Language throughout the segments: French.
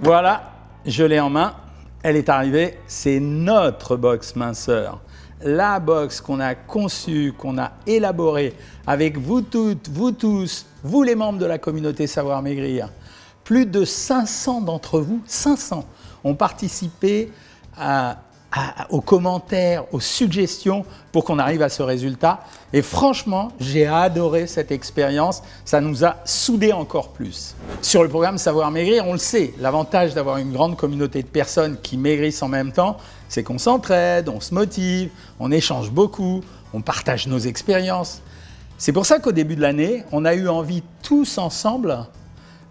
Voilà, je l'ai en main, elle est arrivée, c'est notre box minceur. La box qu'on a conçue, qu'on a élaborée avec vous toutes, vous tous, vous les membres de la communauté Savoir Maigrir. Plus de 500 d'entre vous, 500, ont participé aux commentaires, aux suggestions pour qu'on arrive à ce résultat. Et franchement, j'ai adoré cette expérience. Ça nous a soudés encore plus. Sur le programme Savoir Maigrir, on le sait, l'avantage d'avoir une grande communauté de personnes qui maigrissent en même temps, c'est qu'on s'entraide, on se motive, on échange beaucoup, on partage nos expériences. C'est pour ça qu'au début de l'année, on a eu envie tous ensemble,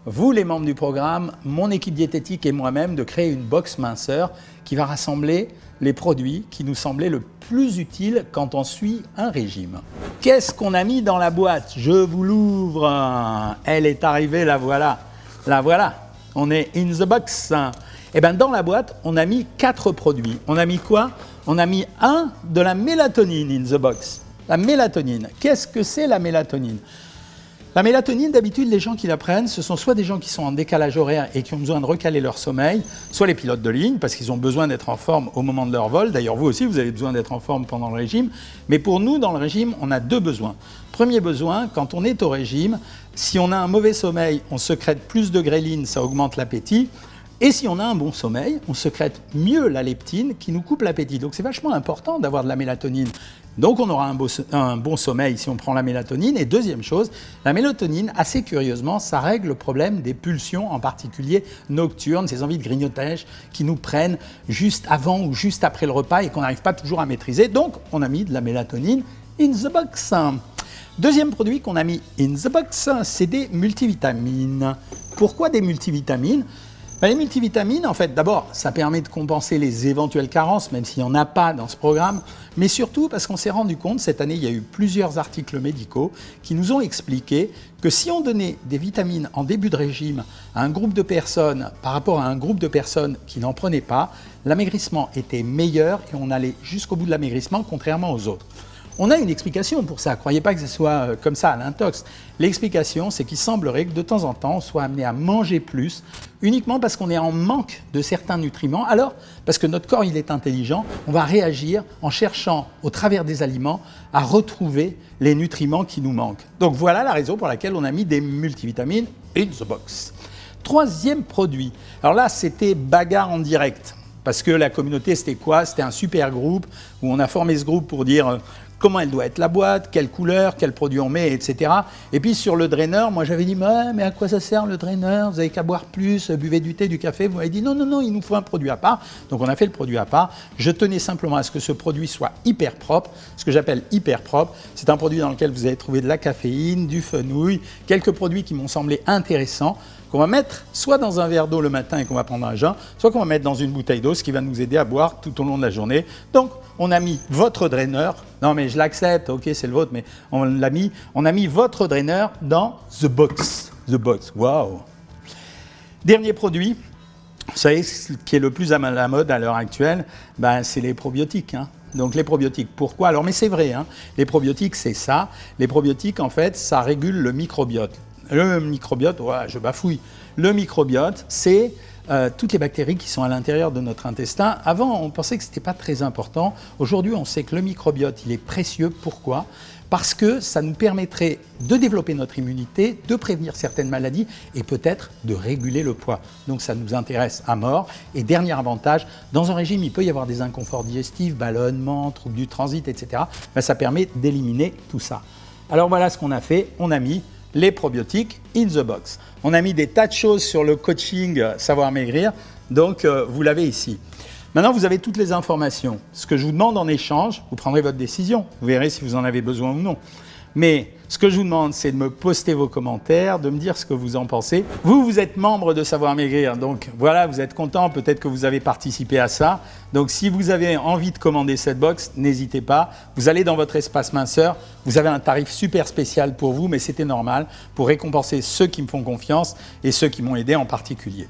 vous les membres du programme, mon équipe diététique et moi-même, de créer une box minceur qui va rassembler les produits qui nous semblaient le plus utiles quand on suit un régime. Qu'est-ce qu'on a mis dans la boîte? Je vous l'ouvre. Elle est arrivée, la voilà. La voilà. On est in the box. Et bien dans la boîte, on a mis 4 produits. On a mis quoi? On a mis de la mélatonine in the box. La mélatonine. Qu'est-ce que c'est la mélatonine? La mélatonine, d'habitude, les gens qui la prennent, ce sont soit des gens qui sont en décalage horaire et qui ont besoin de recaler leur sommeil, soit les pilotes de ligne, parce qu'ils ont besoin d'être en forme au moment de leur vol. D'ailleurs, vous aussi, vous avez besoin d'être en forme pendant le régime. Mais pour nous, dans le régime, on a 2 besoins. Premier besoin, quand on est au régime, si on a un mauvais sommeil, on sécrète plus de gréline, ça augmente l'appétit. Et si on a un bon sommeil, on sécrète mieux la leptine qui nous coupe l'appétit. Donc c'est vachement important d'avoir de la mélatonine. Donc on aura un bon sommeil si on prend la mélatonine. Et deuxième chose, la mélatonine, assez curieusement, ça règle le problème des pulsions, en particulier nocturnes, ces envies de grignotage qui nous prennent juste avant ou juste après le repas et qu'on n'arrive pas toujours à maîtriser. Donc on a mis de la mélatonine in the box. Deuxième produit qu'on a mis in the box, c'est des multivitamines. Pourquoi des multivitamines? Les multivitamines, en fait, d'abord, ça permet de compenser les éventuelles carences, même s'il n'y en a pas dans ce programme, mais surtout parce qu'on s'est rendu compte, cette année, il y a eu plusieurs articles médicaux qui nous ont expliqué que si on donnait des vitamines en début de régime à un groupe de personnes par rapport à un groupe de personnes qui n'en prenaient pas, l'amaigrissement était meilleur et on allait jusqu'au bout de l'amaigrissement, contrairement aux autres. On a une explication pour ça, croyez pas que ce soit comme ça à l'intox. L'explication, c'est qu'il semblerait que de temps en temps, on soit amené à manger plus, uniquement parce qu'on est en manque de certains nutriments. Alors, parce que notre corps, il est intelligent, on va réagir en cherchant, au travers des aliments, à retrouver les nutriments qui nous manquent. Donc voilà la raison pour laquelle on a mis des multivitamines in the box. Troisième produit, alors là, c'était bagarre en direct. Parce que la communauté, c'était quoi? C'était un super groupe où on a formé ce groupe pour dire comment elle doit être la boîte, quelle couleur, quel produit on met, etc. Et puis sur le draineur, moi j'avais dit mais à quoi ça sert le draineur? Vous n'avez qu'à boire plus, buvez du thé, du café. Vous m'avez dit non, il nous faut un produit à part. Donc on a fait le produit à part. Je tenais simplement à ce que ce produit soit hyper propre. Ce que j'appelle hyper propre, c'est un produit dans lequel vous allez trouver de la caféine, du fenouil, quelques produits qui m'ont semblé intéressants, qu'on va mettre soit dans un verre d'eau le matin et qu'on va prendre un jeun, soit qu'on va mettre dans une bouteille d'eau, ce qui va nous aider à boire tout au long de la journée. Donc, on a mis votre draineur, non mais je l'accepte, ok c'est le vôtre, mais on a mis votre draineur dans the box. The box, waouh. Dernier produit, vous savez ce qui est le plus à la mode à l'heure actuelle, c'est les probiotiques. Donc les probiotiques, pourquoi? Alors mais c'est vrai, les probiotiques c'est ça. Les probiotiques en fait, ça régule le microbiote. Le microbiote, je bafouille. Le microbiote, c'est toutes les bactéries qui sont à l'intérieur de notre intestin. Avant, on pensait que ce n'était pas très important. Aujourd'hui, on sait que le microbiote, il est précieux. Pourquoi? Parce que ça nous permettrait de développer notre immunité, de prévenir certaines maladies et peut-être de réguler le poids. Donc ça nous intéresse à mort. Et dernier avantage, dans un régime, il peut y avoir des inconforts digestifs, ballonnements, troubles du transit, etc. Ça permet d'éliminer tout ça. Alors voilà ce qu'on a fait. On a mis les probiotiques in the box. On a mis des tas de choses sur le coaching Savoir Maigrir, donc vous l'avez ici. Maintenant, vous avez toutes les informations. Ce que je vous demande en échange, vous prendrez votre décision. Vous verrez si vous en avez besoin ou non. Mais ce que je vous demande, c'est de me poster vos commentaires, de me dire ce que vous en pensez. Vous êtes membre de Savoir Maigrir, donc voilà, vous êtes content, peut-être que vous avez participé à ça. Donc si vous avez envie de commander cette box, n'hésitez pas. Vous allez dans votre espace minceur, vous avez un tarif super spécial pour vous, mais c'était normal, pour récompenser ceux qui me font confiance et ceux qui m'ont aidé en particulier.